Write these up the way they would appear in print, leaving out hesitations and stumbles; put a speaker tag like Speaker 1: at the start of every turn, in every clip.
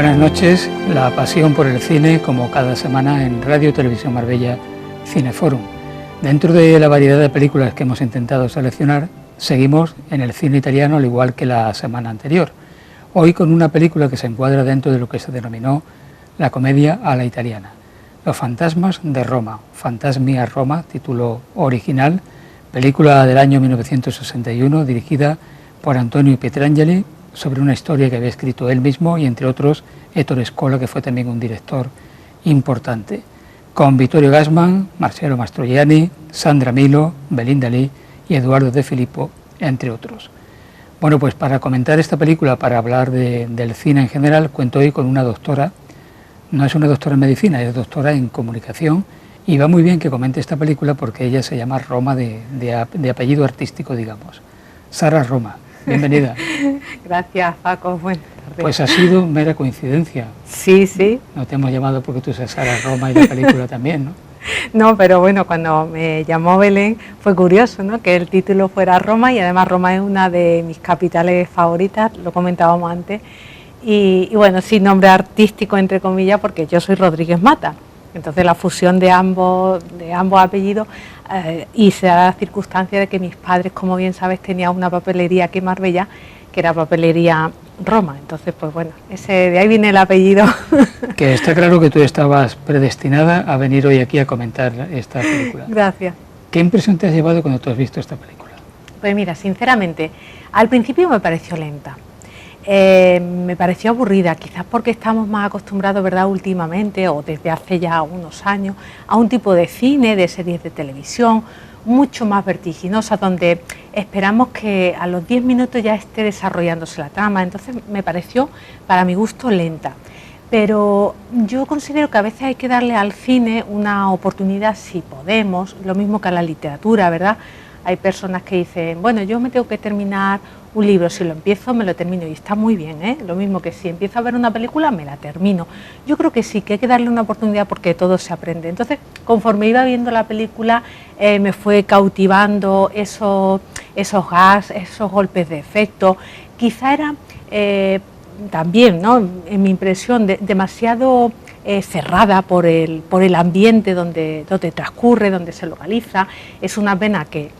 Speaker 1: Buenas noches, la pasión por el cine como cada semana en Radio Televisión Marbella Cineforum. Dentro de la variedad de películas que hemos intentado seleccionar, seguimos en el cine italiano al igual que la semana anterior. Hoy con una película que se encuadra dentro de lo que se denominó la comedia a la italiana. Los fantasmas de Roma, Fantasmi a Roma, título original, película del año 1961 dirigida por Antonio Pietrangeli, sobre una historia que había escrito él mismo y entre otros Ettore Scola, que fue también un director importante, con Vittorio Gassman, Marcello Mastroianni, Sandra Milo, Belinda Lee y Eduardo De Filippo, entre otros. Bueno, pues para comentar esta película, para hablar del cine en general, cuento hoy con una doctora, no es una doctora en medicina, es doctora en comunicación, y va muy bien que comente esta película porque ella se llama Roma de apellido artístico, digamos. Sara Roma, bienvenida.
Speaker 2: Gracias, Paco. Buenas tardes.
Speaker 1: Pues ha sido mera coincidencia.
Speaker 2: Sí, sí.
Speaker 1: No te hemos llamado porque tú seas Sara Roma y la película también, ¿no?
Speaker 2: No, pero bueno, cuando me llamó Belén fue curioso, ¿no?, que el título fuera Roma, y además Roma es una de mis capitales favoritas, lo comentábamos antes, y bueno, sin nombre artístico entre comillas, porque yo soy Rodríguez Mata. Entonces la fusión de ambos apellidos y se da la circunstancia de que mis padres, como bien sabes, tenían una papelería aquí en Marbella, que era Papelería Roma. Entonces, pues bueno, de ahí viene el apellido.
Speaker 1: Que está claro que tú estabas predestinada a venir hoy aquí a comentar esta película.
Speaker 2: Gracias.
Speaker 1: ¿Qué impresión te has llevado cuando tú has visto esta película?
Speaker 2: Pues mira, sinceramente, al principio me pareció lenta. Me pareció aburrida, quizás porque estamos más acostumbrados, ¿verdad?, últimamente o desde hace ya unos años a un tipo de cine, de series de televisión mucho más vertiginosa, donde esperamos que a los 10 minutos ya esté desarrollándose la trama. Entonces me pareció, para mi gusto, lenta. Pero yo considero que a veces hay que darle al cine una oportunidad si podemos, lo mismo que a la literatura, ¿verdad? Hay personas que dicen, bueno, yo me tengo que terminar un libro, si lo empiezo me lo termino, y está muy bien, ¿eh? Lo mismo que si empiezo a ver una película me la termino. Yo creo que sí, que hay que darle una oportunidad porque todo se aprende. Entonces, conforme iba viendo la película, me fue cautivando esos gags, esos golpes de efecto. Quizá era también, ¿no?, en mi impresión, demasiado cerrada por el ambiente donde transcurre, donde se localiza. Es una pena que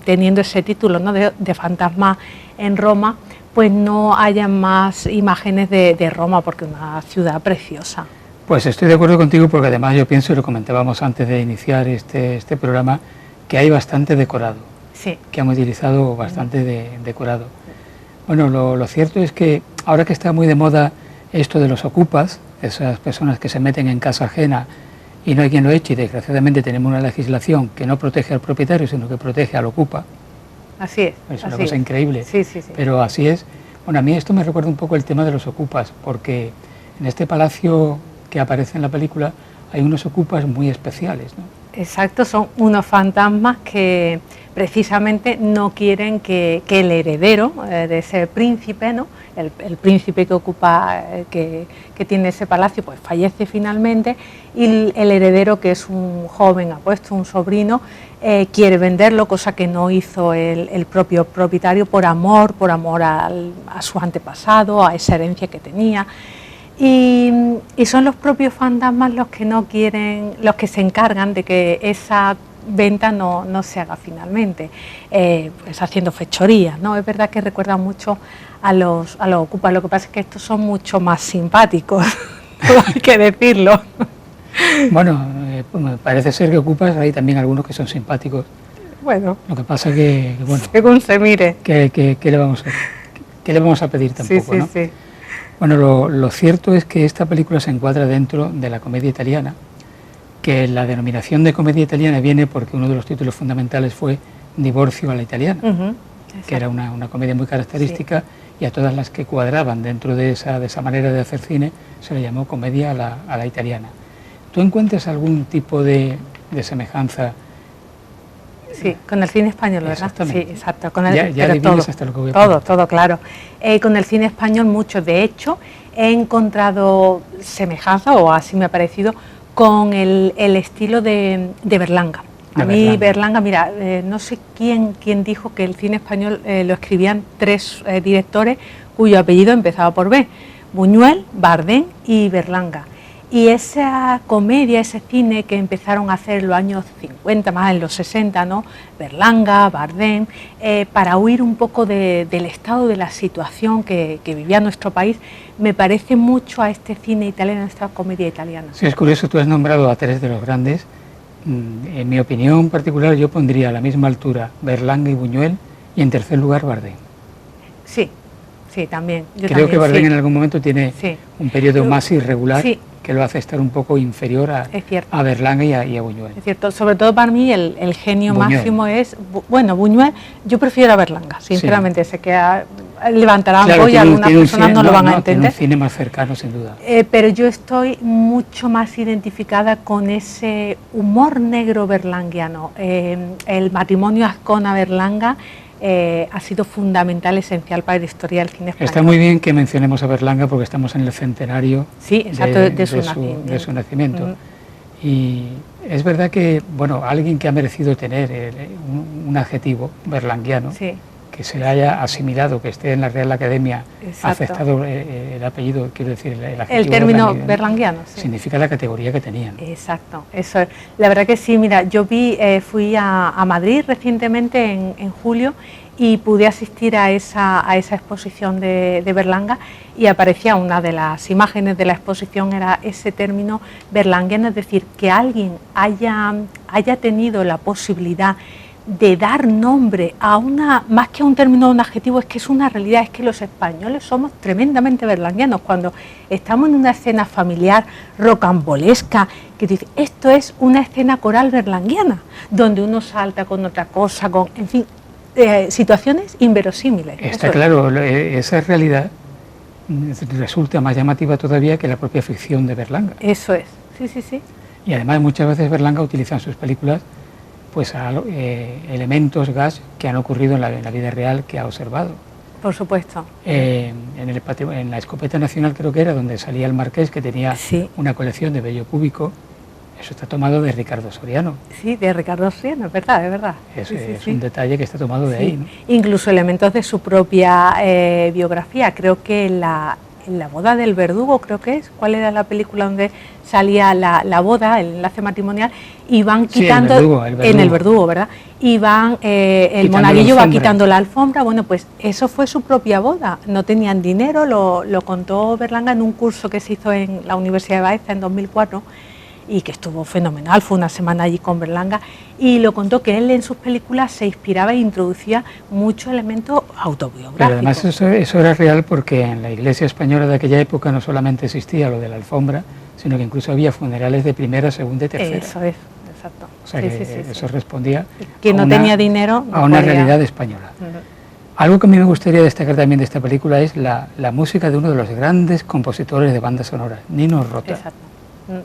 Speaker 2: teniendo ese título, ¿no?, de Fantasma en Roma, pues no haya más imágenes de Roma, porque es una ciudad preciosa.
Speaker 1: Pues estoy de acuerdo contigo, porque además yo pienso, y lo comentábamos antes de iniciar este programa, que hay bastante decorado,
Speaker 2: sí,
Speaker 1: que han utilizado bastante decorado. Bueno, lo cierto es que ahora que está muy de moda esto de los ocupas, esas personas que se meten en casa ajena y no hay quien lo eche, y desgraciadamente tenemos una legislación que no protege al propietario, sino que protege al ocupa.
Speaker 2: Así es.
Speaker 1: Es una cosa increíble,
Speaker 2: sí, sí, sí.
Speaker 1: Pero así es. Bueno, a mí esto me recuerda un poco el tema de los ocupas, porque en este palacio que aparece en la película hay unos ocupas muy especiales, ¿no?
Speaker 2: Exacto, son unos fantasmas que precisamente no quieren que el heredero de ese príncipe, ¿no?, el príncipe que ocupa, que tiene ese palacio, pues fallece finalmente, y el heredero, que es un joven apuesto, un sobrino, quiere venderlo, cosa que no hizo el propio propietario por amor a su antepasado, a esa herencia que tenía. Y son los propios fantasmas los que no quieren, los que se encargan de que esa venta no se haga finalmente, pues haciendo fechorías, ¿no? Es verdad que recuerda mucho a los ocupas, lo que pasa es que estos son mucho más simpáticos, hay que decirlo.
Speaker 1: Bueno, pues parece ser que ocupas, hay también algunos que son simpáticos.
Speaker 2: Bueno,
Speaker 1: lo que pasa que bueno,
Speaker 2: según se mire.
Speaker 1: ¿Qué le vamos a pedir tampoco,
Speaker 2: sí,
Speaker 1: ¿no?
Speaker 2: Sí.
Speaker 1: Bueno, lo cierto es que esta película se encuadra dentro de la comedia italiana, que la denominación de comedia italiana viene porque uno de los títulos fundamentales fue Divorcio a la italiana, que era una comedia muy característica, y a todas las que cuadraban dentro de esa manera de hacer cine se le llamó comedia a la italiana. ¿Tú encuentras algún tipo de semejanza?
Speaker 2: Sí, con el cine español, ¿verdad?
Speaker 1: Exactamente.
Speaker 2: Sí, exacto.
Speaker 1: Ya adivinas hasta lo que voy a preguntar.
Speaker 2: Todo, claro. Con el cine español mucho. De hecho, he encontrado semejanza, o así me ha parecido, con el estilo de Berlanga. A mí Berlanga, mira, no sé quién dijo que el cine español lo escribían tres directores cuyo apellido empezaba por B. Buñuel, Bardem y Berlanga. Y esa comedia, ese cine que empezaron a hacer en los años 50, más en los 60, ¿no? Berlanga, Bardem, para huir un poco del estado de la situación que vivía nuestro país, me parece mucho a este cine italiano, a esta comedia italiana.
Speaker 1: Sí, es curioso, tú has nombrado a tres de los grandes. En mi opinión particular, yo pondría a la misma altura Berlanga y Buñuel, y en tercer lugar Bardem.
Speaker 2: Sí, sí, también.
Speaker 1: Creo que Bardem en algún momento tiene un periodo más irregular.
Speaker 2: Sí.
Speaker 1: Que lo hace estar un poco inferior a Berlanga y a Buñuel.
Speaker 2: Es cierto, sobre todo para mí el genio
Speaker 1: Buñuel.
Speaker 2: máximo es, bueno, Buñuel, yo prefiero a Berlanga, sinceramente, sé que levantará
Speaker 1: claro,
Speaker 2: y algunas personas no lo van a entender.
Speaker 1: Tiene un cine más cercano, sin duda.
Speaker 2: Pero yo estoy mucho más identificada con ese humor negro berlanguiano. El matrimonio Azcona-Berlanga ha sido fundamental, esencial para la historia del cine español.
Speaker 1: Está muy bien que mencionemos a Berlanga porque estamos en el centenario de su nacimiento. Y es verdad que, bueno, alguien que ha merecido tener un adjetivo berlanguiano, que se le haya asimilado, que esté en la Real Academia, aceptado el apellido, quiero decir, el
Speaker 2: término berlanguiano,
Speaker 1: significa la categoría que tenían.
Speaker 2: Exacto, eso es. La verdad que sí, mira, yo fui a Madrid recientemente en julio y pude asistir a esa exposición de Berlanga, y aparecía una de las imágenes de la exposición, era ese término berlanguiano, es decir, que alguien haya tenido la posibilidad de dar nombre a más que a un término o un adjetivo, es que es una realidad, es que los españoles somos tremendamente berlanguianos. Cuando estamos en una escena familiar rocambolesca, que dice, esto es una escena coral berlanguiana, donde uno salta con otra cosa, en fin, situaciones inverosímiles.
Speaker 1: Está claro, esa realidad resulta más llamativa todavía que la propia ficción de Berlanga.
Speaker 2: Eso es, sí.
Speaker 1: Y además muchas veces Berlanga utiliza en sus películas pues elementos, gas que han ocurrido en la vida real, que ha observado.
Speaker 2: Por supuesto.
Speaker 1: En la Escopeta Nacional, creo que era, donde salía el Marqués, que tenía una colección de vello púbico. Eso está tomado de Ricardo Soriano.
Speaker 2: Sí, de Ricardo Soriano, es verdad, es verdad.
Speaker 1: Es un detalle que está tomado de ahí, ¿no?
Speaker 2: Incluso elementos de su propia biografía. Creo que en la boda del verdugo, creo que es, ¿cuál era la película donde salía la boda, el enlace matrimonial, y van quitando,
Speaker 1: el verdugo.
Speaker 2: En el verdugo, ¿verdad? Y van, el monaguillo va quitando la alfombra. Bueno, pues eso fue su propia boda, no tenían dinero, lo contó Berlanga en un curso que se hizo en la Universidad de Baeza en 2004, y que estuvo fenomenal, fue una semana allí con Berlanga, y lo contó que él en sus películas se inspiraba e introducía muchos elementos autobiográficos.
Speaker 1: Pero además eso era real, porque en la iglesia española de aquella época no solamente existía lo de la alfombra, sino que incluso había funerales de primera, segunda y tercera.
Speaker 2: Eso es, exacto.
Speaker 1: O sea que eso respondía
Speaker 2: quien no tenía dinero
Speaker 1: a una realidad española. Algo que a mí me gustaría destacar también de esta película es la música de uno de los grandes compositores de bandas sonoras, Nino Rota.
Speaker 2: Exacto.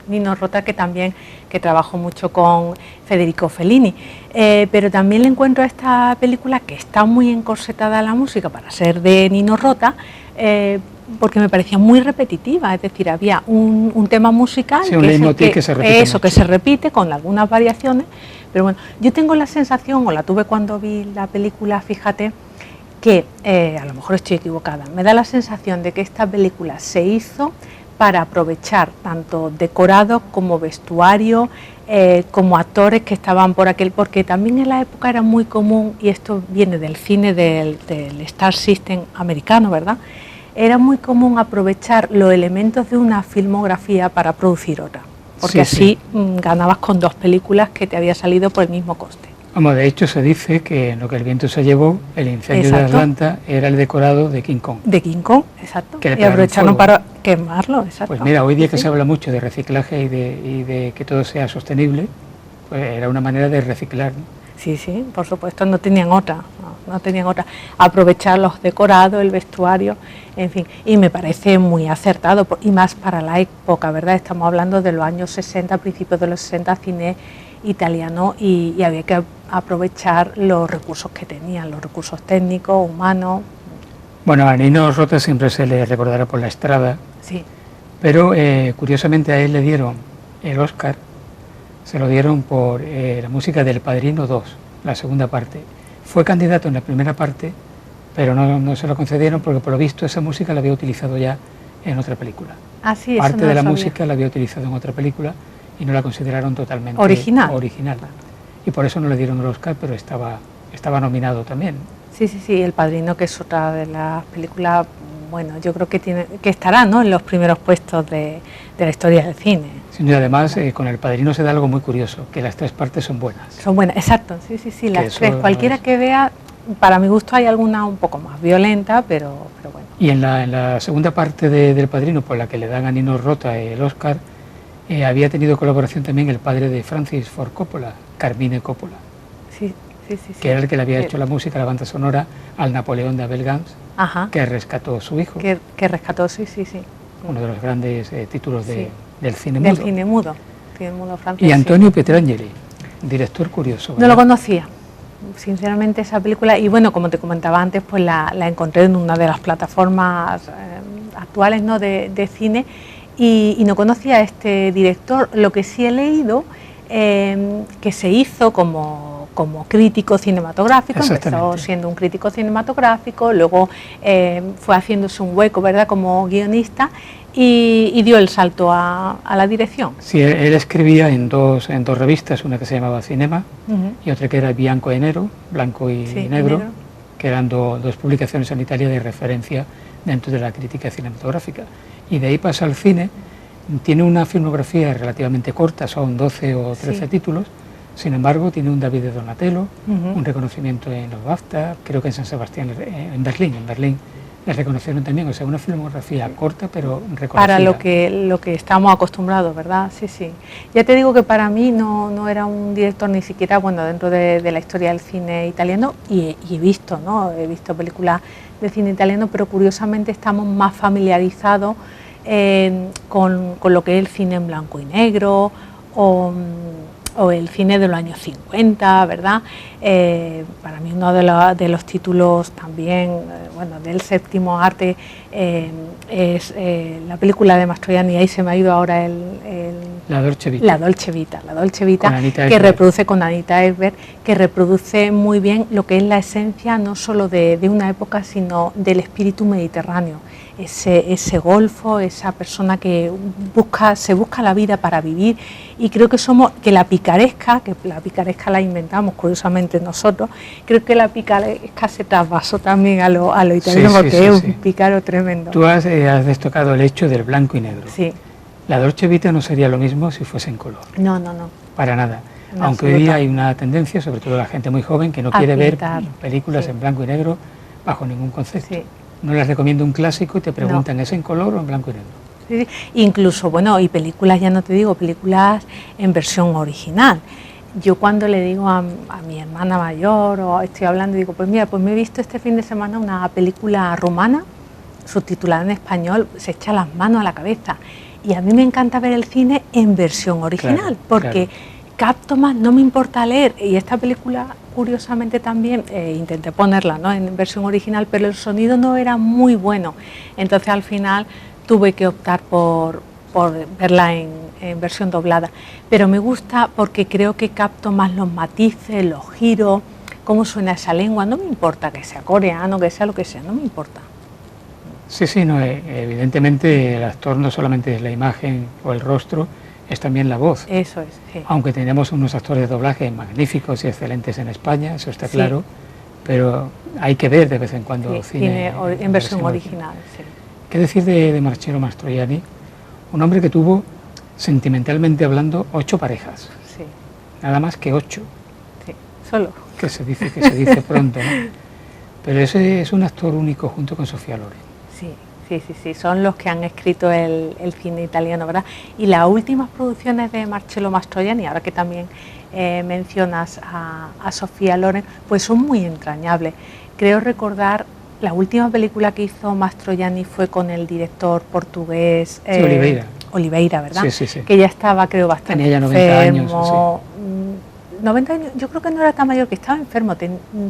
Speaker 2: Nino Rota, que trabajó mucho con Federico Fellini, pero también le encuentro a esta película que está muy encorsetada la música para ser de Nino Rota, porque me parecía muy repetitiva, es decir, había un tema musical,
Speaker 1: que se repite
Speaker 2: que se repite con algunas variaciones, pero bueno, yo tengo la sensación, o la tuve cuando vi la película, fíjate, que a lo mejor estoy equivocada, me da la sensación de que esta película se hizo para aprovechar tanto decorados como vestuario, como actores que estaban por aquel, porque también en la época era muy común, y esto viene del cine del Star System americano, ¿verdad? Era muy común aprovechar los elementos de una filmografía para producir otra, porque así ganabas con dos películas que te había salido por el mismo coste.
Speaker 1: Como de hecho se dice que en Lo que el viento se llevó, el incendio de Atlanta era el decorado de King Kong.
Speaker 2: De King Kong, exacto. Y aprovecharon para quemarlo, exacto.
Speaker 1: Pues mira, hoy día que se habla mucho de reciclaje y de que todo sea sostenible, pues era una manera de reciclar, ¿no?
Speaker 2: Sí, por supuesto, no tenían otra. Aprovechar los decorados, el vestuario, en fin, y me parece muy acertado, y más para la época, ¿verdad? Estamos hablando de los años 60, principios de los 60, cine italiano, y había que aprovechar los recursos que tenían, los recursos técnicos, humanos.
Speaker 1: Bueno, a Nino Rota siempre se le recordará por La Estrada, pero curiosamente a él le dieron el Oscar, se lo dieron por la música del Padrino 2, la segunda parte. Fue candidato en la primera parte, pero no se lo concedieron porque por lo visto esa música la había utilizado ya en otra película.
Speaker 2: Ah, sí,
Speaker 1: Parte
Speaker 2: eso no
Speaker 1: de
Speaker 2: lo
Speaker 1: la
Speaker 2: sabía.
Speaker 1: música la había utilizado en otra película y no la consideraron totalmente
Speaker 2: Original.
Speaker 1: Y por eso no le dieron el Oscar, pero estaba nominado también.
Speaker 2: Sí, sí, sí, El Padrino, que es otra de las películas, bueno, yo creo que estará, ¿no?, en los primeros puestos de la historia del cine.
Speaker 1: Sí, y además, con El Padrino se da algo muy curioso, que las tres partes son buenas.
Speaker 2: Son buenas, exacto, sí, sí, sí, las tres.
Speaker 1: no
Speaker 2: Cualquiera
Speaker 1: es...
Speaker 2: que vea, para mi gusto hay alguna un poco más violenta, pero bueno.
Speaker 1: Y en la segunda parte del Padrino, por la que le dan a Nino Rota el Oscar, había tenido colaboración también el padre de Francis Ford Coppola, Carmine Coppola.
Speaker 2: Sí, sí, sí.
Speaker 1: Que era el que le había hecho la música, la banda sonora al Napoleón de Abel Gance, que rescató a su hijo.
Speaker 2: Que rescató, sí, sí, sí.
Speaker 1: Uno de los grandes títulos del cine
Speaker 2: mudo.
Speaker 1: Del
Speaker 2: cine mudo francés.
Speaker 1: Y Antonio Pietrangeli, director curioso, ¿verdad?
Speaker 2: No lo conocía, sinceramente, esa película. Y bueno, como te comentaba antes, pues la encontré en una de las plataformas actuales, ¿no?, de cine, y no conocía a este director. Lo que sí he leído, que se hizo como crítico cinematográfico, empezó siendo un crítico cinematográfico, luego fue haciéndose un hueco, ¿verdad?, como guionista, y dio el salto a la dirección.
Speaker 1: Sí, él escribía en dos revistas, una que se llamaba Cinema y otra que era Bianco y Negro, Blanco y Negro, que eran dos publicaciones en Italia de referencia dentro de la crítica cinematográfica. Y de ahí pasa al cine. Tiene una filmografía relativamente corta, son 12 o 13 títulos. Sin embargo, tiene un David de Donatello, un reconocimiento en los BAFTA, creo que en San Sebastián, en Berlín le reconocieron también. O sea, una filmografía corta pero reconocida.
Speaker 2: Para lo que estamos acostumbrados, ¿verdad? Sí, sí. Ya te digo que para mí no era un director ni siquiera, bueno, dentro de la historia del cine italiano, y he visto, ¿no?, he visto películas de cine italiano, pero curiosamente estamos más familiarizados con lo que es el cine en blanco y negro o el cine de los años 50, ¿verdad? Para mí uno de los títulos también, bueno, del séptimo arte es la película de Mastroianni, ahí se me ha ido ahora
Speaker 1: La Dolce Vita.
Speaker 2: La Dolce Vita, que reproduce con Anita Ekberg, que reproduce muy bien lo que es la esencia no solo de una época, sino del espíritu mediterráneo. Ese golfo, esa persona que se busca la vida para vivir, y creo que la picaresca la inventamos curiosamente nosotros, creo que la picaresca se trasvasó también a lo italiano, porque es un pícaro tremendo.
Speaker 1: Tú has destacado el hecho del blanco y negro.
Speaker 2: Sí.
Speaker 1: La Dolce Vita no sería lo mismo si fuese en color.
Speaker 2: No.
Speaker 1: Para nada. Aunque hoy día hay una tendencia, sobre todo la gente muy joven, que no quiere ver películas en blanco y negro bajo ningún concepto. Sí. No les recomiendo un clásico y te preguntan, ¿es en color o en blanco y negro?
Speaker 2: Sí, incluso, bueno, y películas, ya no te digo, películas en versión original. Yo cuando le digo a mi hermana mayor, o estoy hablando, digo, pues mira, pues me he visto este fin de semana una película rumana, subtitulada en español, se echa las manos a la cabeza. Y a mí me encanta ver el cine en versión original, porque capto más, no me importa leer. Y esta película, curiosamente también, intenté ponerla, ¿no?, en versión original, pero el sonido no era muy bueno. Entonces al final tuve que optar por verla en versión doblada. Pero me gusta porque creo que capto más los matices, los giros, cómo suena esa lengua. No me importa que sea coreano, que sea lo que sea, no me importa.
Speaker 1: Sí, no, evidentemente el actor no solamente es la imagen o el rostro, es también la voz.
Speaker 2: Eso es, sí.
Speaker 1: Aunque tenemos unos actores de doblaje magníficos y excelentes en España, eso está claro, pero hay que ver de vez en cuando cine
Speaker 2: en versión original. Sí.
Speaker 1: ¿Qué decir de Marcello Mastroianni? Un hombre que tuvo, sentimentalmente hablando, 8 parejas.
Speaker 2: Sí.
Speaker 1: Nada más que 8.
Speaker 2: Sí, solo.
Speaker 1: Que se dice pronto, ¿no? Pero ese es un actor único junto con Sofía Loren.
Speaker 2: Sí, son los que han escrito el cine italiano, ¿verdad? Y las últimas producciones de Marcello Mastroianni, ahora que también mencionas a Sofía Loren, pues son muy entrañables. Creo recordar, la última película que hizo Mastroianni fue con el director portugués Oliveira, ¿verdad?
Speaker 1: Sí.
Speaker 2: Que ya estaba, creo, bastante
Speaker 1: tenía ya 90
Speaker 2: enfermo. 90 años, yo creo que no era tan mayor, que estaba enfermo,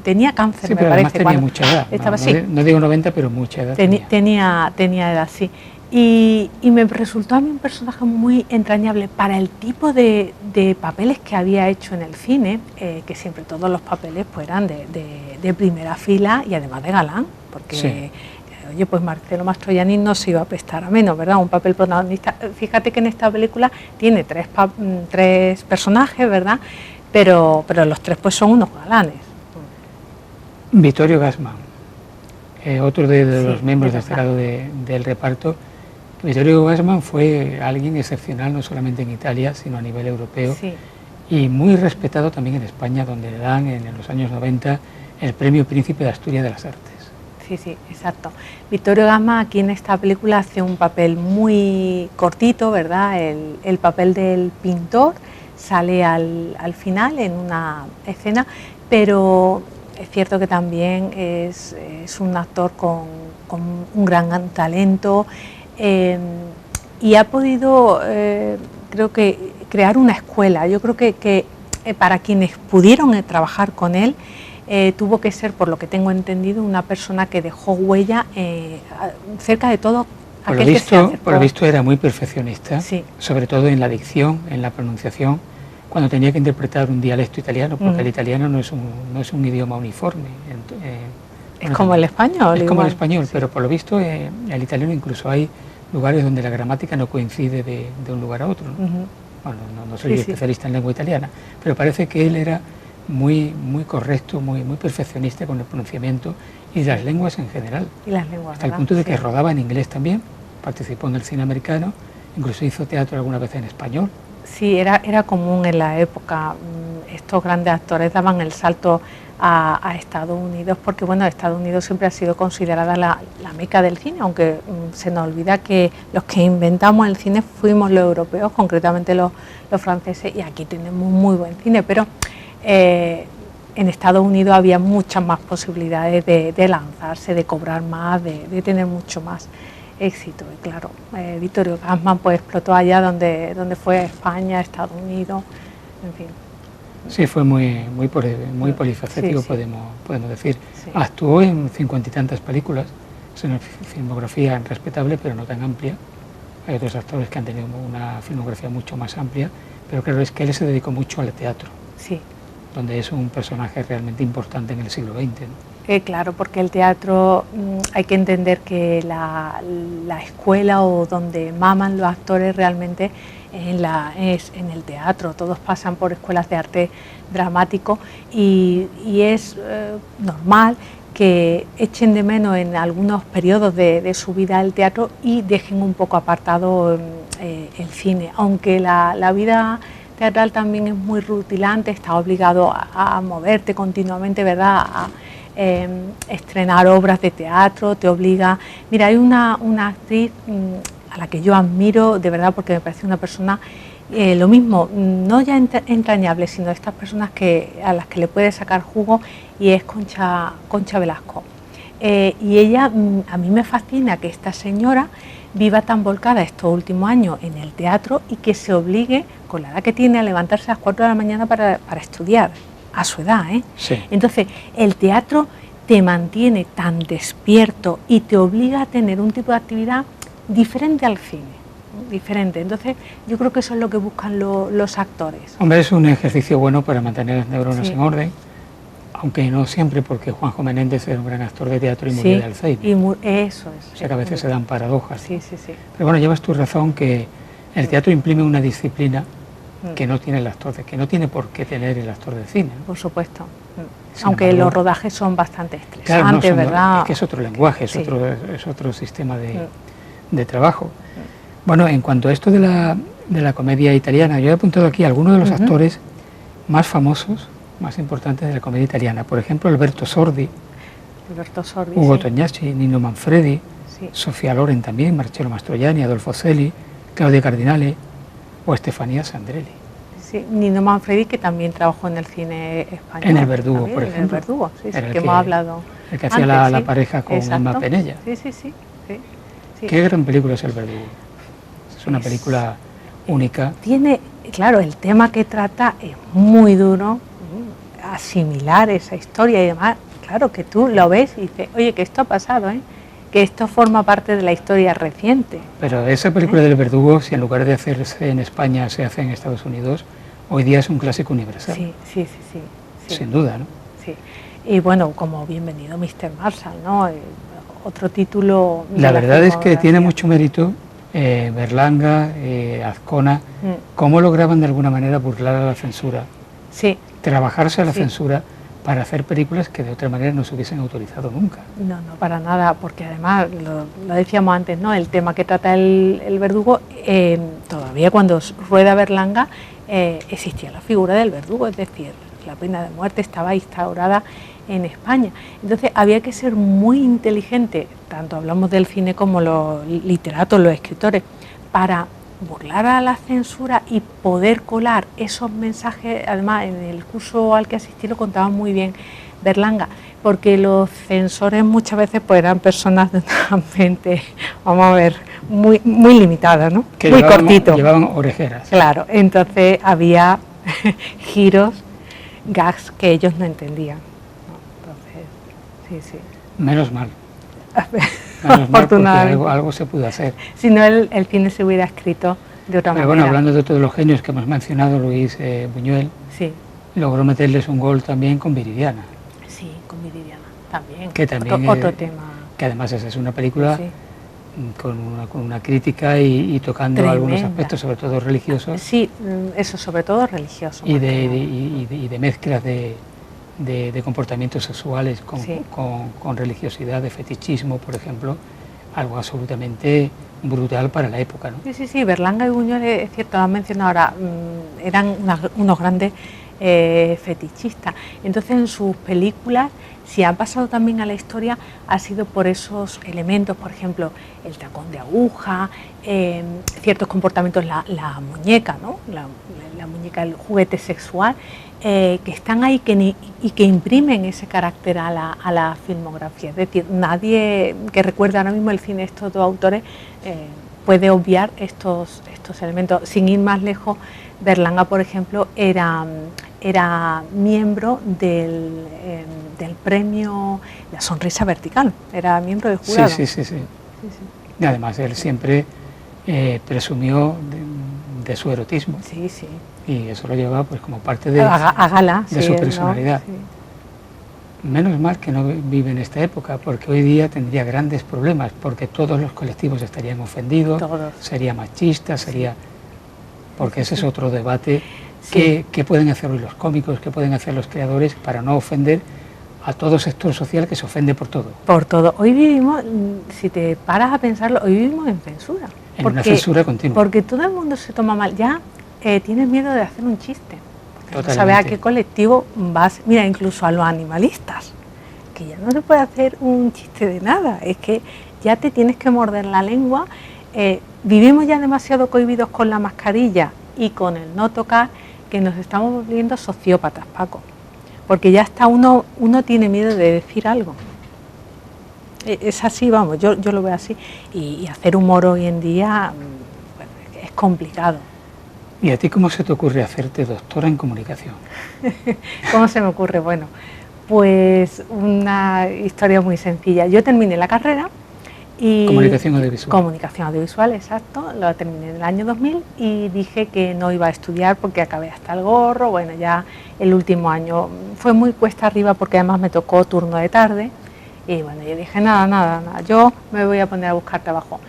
Speaker 2: tenía cáncer,
Speaker 1: me parece. Tenía mucha edad, no digo 90, pero mucha edad.
Speaker 2: Tenía edad, sí. Y me resultó a mí un personaje muy entrañable para el tipo de papeles que había hecho en el cine, que siempre todos los papeles pues eran de primera fila y además de galán, porque oye, pues Marcelo Mastroianni no se iba a prestar a menos, ¿verdad? Un papel protagonista. Fíjate que en esta película tiene tres personajes, ¿verdad? Pero los tres pues son unos galanes.
Speaker 1: Vittorio Gassman, otro de los miembros destacados del reparto. Vittorio Gassman fue alguien excepcional no solamente en Italia, sino a nivel europeo, y muy respetado también en España, donde le dan en los años 90 el premio Príncipe de Asturias de las Artes.
Speaker 2: Sí, sí, exacto. Vittorio Gassman aquí en esta película hace un papel muy cortito, ¿verdad? El papel del pintor sale al final en una escena, pero es cierto que también es un actor con un gran talento y ha podido, creo que, crear una escuela. Yo creo que para quienes pudieron trabajar con él, tuvo que ser, por lo que tengo entendido, una persona que dejó huella cerca de todo aquel que se acercó.
Speaker 1: Por lo visto era muy perfeccionista, sobre todo en la dicción, en la pronunciación, cuando tenía que interpretar un dialecto italiano, porque el italiano no es un idioma uniforme.
Speaker 2: Es como el español.
Speaker 1: Es como el español, pero por lo visto el italiano incluso hay lugares donde la gramática no coincide de un lugar a otro, ¿no? Bueno, no soy especialista en lengua italiana, pero parece que él era muy correcto, muy perfeccionista con el pronunciamiento y las lenguas en general.
Speaker 2: Y las lenguas,
Speaker 1: hasta el punto de que rodaba en inglés también, participó en el cine americano, incluso hizo teatro alguna vez en español.
Speaker 2: Sí, era común en la época. Estos grandes actores daban el salto a Estados Unidos, porque bueno, Estados Unidos siempre ha sido considerada la meca del cine, aunque se nos olvida que los que inventamos el cine fuimos los europeos, concretamente los franceses, y aquí tenemos muy buen cine, pero en Estados Unidos había muchas más posibilidades de lanzarse, de cobrar más, de tener mucho más éxito. Y claro, Vittorio Gassman pues explotó allá donde fue España, Estados Unidos, en fin.
Speaker 1: Sí, fue muy polifacético, podemos decir. Actuó en 50 y tantas películas, es una filmografía respetable, pero no tan amplia. Hay otros actores que han tenido una filmografía mucho más amplia, pero claro, es que él se dedicó mucho al teatro, donde es un personaje realmente importante en el siglo XX, ¿no?
Speaker 2: Claro, porque el teatro, hay que entender que la escuela o donde maman los actores realmente es en el teatro. Todos pasan por escuelas de arte dramático y es normal que echen de menos en algunos periodos de su vida el teatro y dejen un poco apartado el cine, aunque la vida teatral también es muy rutilante, estás obligado a moverte continuamente, ¿verdad?, a estrenar obras de teatro, te obliga. Mira, hay una actriz a la que yo admiro de verdad, porque me parece una persona, lo mismo, no ya entrañable, sino estas personas a las que le puedes sacar jugo, y es Concha Velasco. Y ella, a mí me fascina que esta señora viva tan volcada estos últimos años en el teatro y que se obligue, con la edad que tiene, a levantarse a las 4 de la mañana para estudiar, a su edad, ¿eh?
Speaker 1: Sí.
Speaker 2: Entonces, el teatro te mantiene tan despierto y te obliga a tener un tipo de actividad diferente al cine, ¿no? Diferente. Entonces, yo creo que eso es lo que buscan los actores.
Speaker 1: Hombre, es un ejercicio bueno para mantener las neuronas en orden, aunque no siempre, porque Juanjo Menéndez era un gran actor de teatro y murió de Alzheimer.
Speaker 2: Eso es.
Speaker 1: O sea que a veces se dan paradojas.
Speaker 2: Sí.
Speaker 1: Pero bueno, llevas tu razón, que el teatro imprime una disciplina que no tiene el actor, que no tiene por qué tener el actor de cine, ¿no?
Speaker 2: Por supuesto. Aunque los rodajes son bastante estresantes,
Speaker 1: claro,
Speaker 2: ¿verdad?
Speaker 1: Es que es otro lenguaje, es otro sistema de trabajo. Bueno, en cuanto a esto de la comedia italiana, yo he apuntado aquí algunos de los actores más famosos, más importantes de la comedia italiana. Por ejemplo, Alberto Sordi, Ugo Tognazzi, Nino Manfredi, Sofía Loren también, Marcello Mastroianni, Adolfo Celi, Claudia Cardinale o Estefanía Sandrelli.
Speaker 2: Sí, Nino Manfredi, que también trabajó en el cine español.
Speaker 1: En El Verdugo,
Speaker 2: también,
Speaker 1: por ejemplo.
Speaker 2: En El Verdugo, sí, que hemos hablado.
Speaker 1: El que hacía la pareja con Emma Penella.
Speaker 2: Sí.
Speaker 1: Qué gran película es El Verdugo. Es una película única.
Speaker 2: Tiene, claro, el tema que trata es muy duro, asimilar esa historia y demás. Claro, que tú lo ves y dices, oye, que esto ha pasado, ¿eh? Que esto forma parte de la historia reciente.
Speaker 1: Pero esa película del Verdugo, si en lugar de hacerse en España se hace en Estados Unidos, hoy día es un clásico universal.
Speaker 2: Sí.
Speaker 1: Sin duda, ¿no?
Speaker 2: Sí. Y bueno, como Bienvenido Mr. Marshall, ¿no? otro título.
Speaker 1: La verdad es que tiene mucho mérito Berlanga, Azcona, cómo lograban de alguna manera burlar a la censura,
Speaker 2: sí,
Speaker 1: trabajarse a la censura para hacer películas que de otra manera no se hubiesen autorizado nunca.
Speaker 2: No, no, para nada, porque además, lo decíamos antes, ¿no? El tema que trata el verdugo, todavía cuando rueda Berlanga existía la figura del verdugo, es decir, la pena de muerte estaba instaurada en España. Entonces había que ser muy inteligente, tanto hablamos del cine como los literatos, los escritores, para burlar a la censura y poder colar esos mensajes. Además, en el curso al que asistí lo contaba muy bien Berlanga, porque los censores muchas veces pues eran personas de una mente, vamos a ver, muy limitada, ¿no?
Speaker 1: Que
Speaker 2: muy
Speaker 1: llevaban,
Speaker 2: cortito.
Speaker 1: Llevaban orejeras.
Speaker 2: Claro, entonces había giros, gags que ellos no entendían, ¿no? Entonces, sí.
Speaker 1: Menos mal. Menos mal, porque algo se pudo hacer.
Speaker 2: Si no, el cine se hubiera escrito de otra manera.
Speaker 1: Bueno, hablando de todos los genios que hemos mencionado, Luis Buñuel logró meterles un gol también con Viridiana.
Speaker 2: Sí, con Viridiana también.
Speaker 1: Que también
Speaker 2: otro tema.
Speaker 1: Que además esa es una película con una crítica y tocando tremenda. Algunos aspectos, sobre todo religiosos.
Speaker 2: Sí, eso, sobre todo religioso.
Speaker 1: Y de mezclas de comportamientos sexuales con religiosidad, de fetichismo, por ejemplo, algo absolutamente brutal para la época, ¿no?
Speaker 2: Sí, Berlanga y Buñuel, es cierto, lo han mencionado ahora, eran unos grandes fetichistas. Entonces, en sus películas, si han pasado también a la historia, ha sido por esos elementos, por ejemplo, el tacón de aguja, ciertos comportamientos, la muñeca, ¿no? La muñeca, el juguete sexual, que están ahí y que imprimen ese carácter a la filmografía. Es decir, nadie que recuerde ahora mismo el cine de estos dos autores puede obviar estos elementos. Sin ir más lejos, Berlanga, por ejemplo, era miembro del premio La Sonrisa Vertical, era miembro del jurado.
Speaker 1: Sí. Y además él siempre presumió de su erotismo.
Speaker 2: Sí.
Speaker 1: Y eso lo llevaba pues como parte de su personalidad.
Speaker 2: ¿No? Sí.
Speaker 1: Menos mal que no vive en esta época, porque hoy día tendría grandes problemas, porque todos los colectivos estarían ofendidos, sería machista, porque ese es otro debate. ¿Qué pueden hacer hoy los cómicos, qué pueden hacer los creadores para no ofender a todo sector social que se ofende por todo?
Speaker 2: Por todo. Hoy vivimos, si te paras a pensarlo, hoy vivimos en censura.
Speaker 1: Una censura continua.
Speaker 2: Porque todo el mundo se toma mal. Ya tienes miedo de hacer un chiste. Porque no sabes a qué colectivo vas. Mira, incluso a los animalistas, que ya no se puede hacer un chiste de nada. Es que ya te tienes que morder la lengua. Vivimos ya demasiado cohibidos con la mascarilla y con el no tocar, que nos estamos volviendo sociópatas, Paco. Porque ya hasta uno tiene miedo de decir algo. Es así, vamos, yo lo veo así. Y hacer humor hoy en día es complicado.
Speaker 1: ¿Y a ti cómo se te ocurre hacerte doctora en comunicación?
Speaker 2: ¿Cómo se me ocurre? Bueno, pues una historia muy sencilla. Yo terminé la carrera y...
Speaker 1: Comunicación audiovisual.
Speaker 2: Comunicación audiovisual, exacto. Lo terminé en el año 2000 y dije que no iba a estudiar porque acabé hasta el gorro. Bueno, ya el último año fue muy cuesta arriba porque además me tocó turno de tarde. Y bueno, yo dije, nada, yo me voy a poner a buscar trabajo.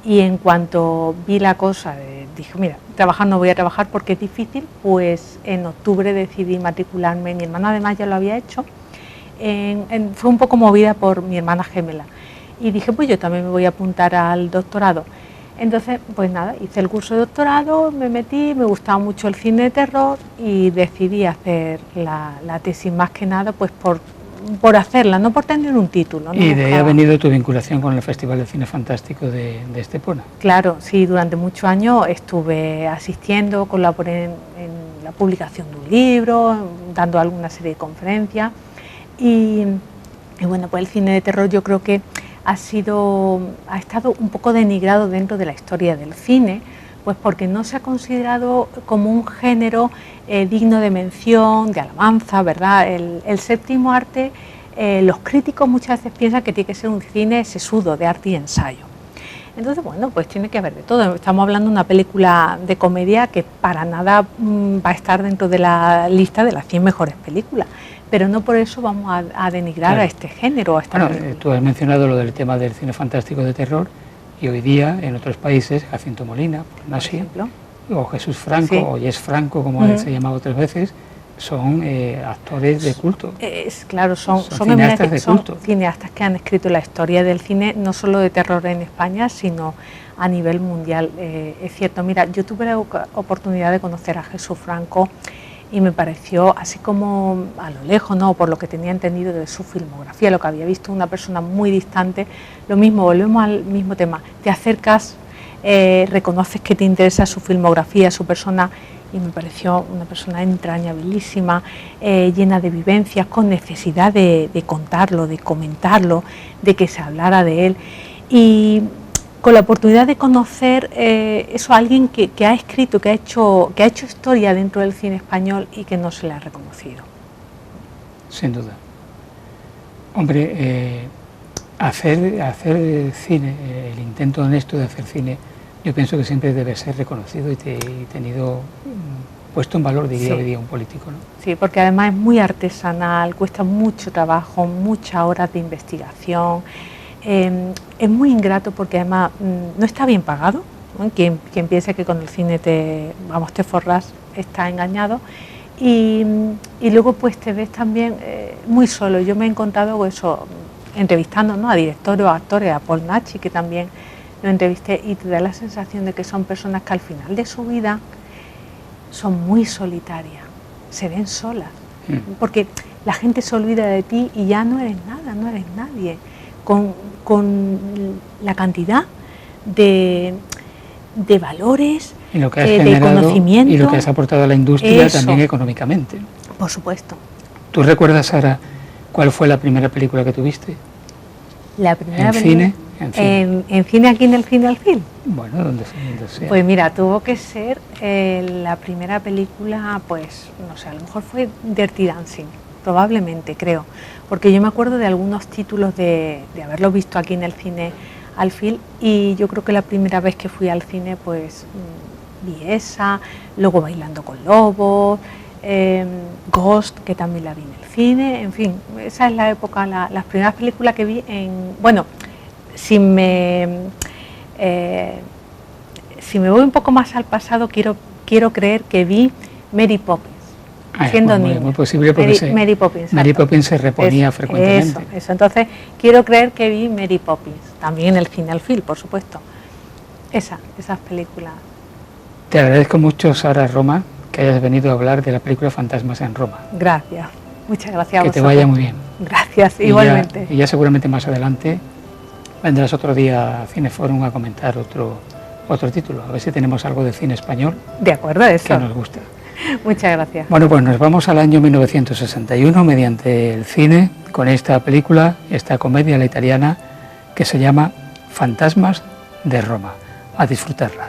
Speaker 2: Y en cuanto vi la cosa, dije, mira, trabajar no voy a trabajar porque es difícil, pues en octubre decidí matricularme. Mi hermana además ya lo había hecho. Fue un poco movida por mi hermana gemela. Y dije, pues yo también me voy a apuntar al doctorado. Entonces, pues nada, hice el curso de doctorado, me metí, me gustaba mucho el cine de terror y decidí hacer la tesis más que nada pues por hacerla, no por tener un título.
Speaker 1: ¿Y de ahí ha venido tu vinculación con el Festival de Cine Fantástico de Estepona?
Speaker 2: Claro, sí, durante muchos años estuve asistiendo, colaboré en la publicación de un libro, dando alguna serie de conferencias y bueno, pues el cine de terror yo creo que ha estado un poco denigrado dentro de la historia del cine, pues porque no se ha considerado como un género digno de mención, de alabanza, ¿verdad? El séptimo arte, los críticos muchas veces piensan que tiene que ser un cine sesudo, de arte y ensayo. Entonces, bueno, pues tiene que haber de todo. Estamos hablando de una película de comedia que para nada va a estar dentro de la lista de las 100 mejores películas, pero no por eso vamos a denigrar
Speaker 1: claro.
Speaker 2: a este género. A esta
Speaker 1: Bueno, tú has mencionado lo del tema del cine fantástico de terror, y hoy día en otros países, Jacinto Molina, por ejemplo, o Jesús Franco, sí, o Jess Franco, como se ha llamado otras veces, son actores de culto.
Speaker 2: Claro, son
Speaker 1: cineastas de culto.
Speaker 2: Son cineastas que han escrito la historia del cine, no solo de terror en España, sino a nivel mundial. Es cierto, mira, yo tuve la oportunidad de conocer a Jesús Franco y me pareció, así como a lo lejos, ¿no?, por lo que tenía entendido de su filmografía, lo que había visto, una persona muy distante, lo mismo, volvemos al mismo tema, te acercas, reconoces que te interesa su filmografía, su persona, y me pareció una persona entrañabilísima, llena de vivencias, con necesidad de contarlo, de comentarlo, de que se hablara de él, y con la oportunidad de conocer eso a alguien que ha escrito, que ha hecho historia dentro del cine español y que no se le ha reconocido.
Speaker 1: Sin duda. Hombre, hacer cine, el intento honesto de hacer cine, yo pienso que siempre debe ser reconocido y tenido puesto en valor, diría hoy día un político, ¿no?
Speaker 2: Sí, porque además es muy artesanal, cuesta mucho trabajo, muchas horas de investigación. Es muy ingrato porque además no está bien pagado, ¿no? Quien piensa que con el cine te forras está engañado, y luego pues te ves también muy solo. Yo me he encontrado con eso, entrevistando, ¿no?, a directores o actores, a Paul Nachi, que también lo entrevisté, y te da la sensación de que son personas que al final de su vida son muy solitarias, se ven solas, porque la gente se olvida de ti y ya no eres nada, no eres nadie. Con la cantidad de valores,
Speaker 1: y lo que has
Speaker 2: de conocimiento.
Speaker 1: Y lo que has aportado a la industria también económicamente.
Speaker 2: Por supuesto.
Speaker 1: ¿Tú recuerdas, Sara, cuál fue la primera película que tuviste?
Speaker 2: La primera
Speaker 1: ¿En cine?
Speaker 2: ¿En cine aquí en el Cine Alfil?
Speaker 1: Bueno, donde sea.
Speaker 2: Pues mira, tuvo que ser la primera película, pues, no sé, a lo mejor fue Dirty Dancing, probablemente, creo, porque yo me acuerdo de algunos títulos de haberlo visto aquí en el Cine Alfil, y yo creo que la primera vez que fui al cine, pues, vi esa, luego Bailando con Lobos, Ghost, que también la vi en el cine, en fin, esa es la época, las primeras películas que vi bueno, si me voy un poco más al pasado, quiero creer que vi Mary Poppins, siendo niña.
Speaker 1: Muy posible, porque Mary Poppins se reponía frecuentemente.
Speaker 2: Eso, entonces quiero creer que vi Mary Poppins, también en el Cine Alfil, por supuesto. Esas películas.
Speaker 1: Te agradezco mucho, Sara Roma, que hayas venido a hablar de la película Fantasmas en Roma.
Speaker 2: Gracias, muchas gracias a vosotros.
Speaker 1: Que te vaya muy bien.
Speaker 2: Gracias, igualmente.
Speaker 1: Y ya seguramente más adelante vendrás otro día a Cineforum a comentar otro título, a ver si tenemos algo de cine español.
Speaker 2: De acuerdo, eso.
Speaker 1: Que nos gusta.
Speaker 2: Muchas gracias.
Speaker 1: Bueno, pues nos vamos al año 1961 mediante el cine con esta película, esta comedia a la italiana que se llama Fantasmas de Roma. A disfrutarla.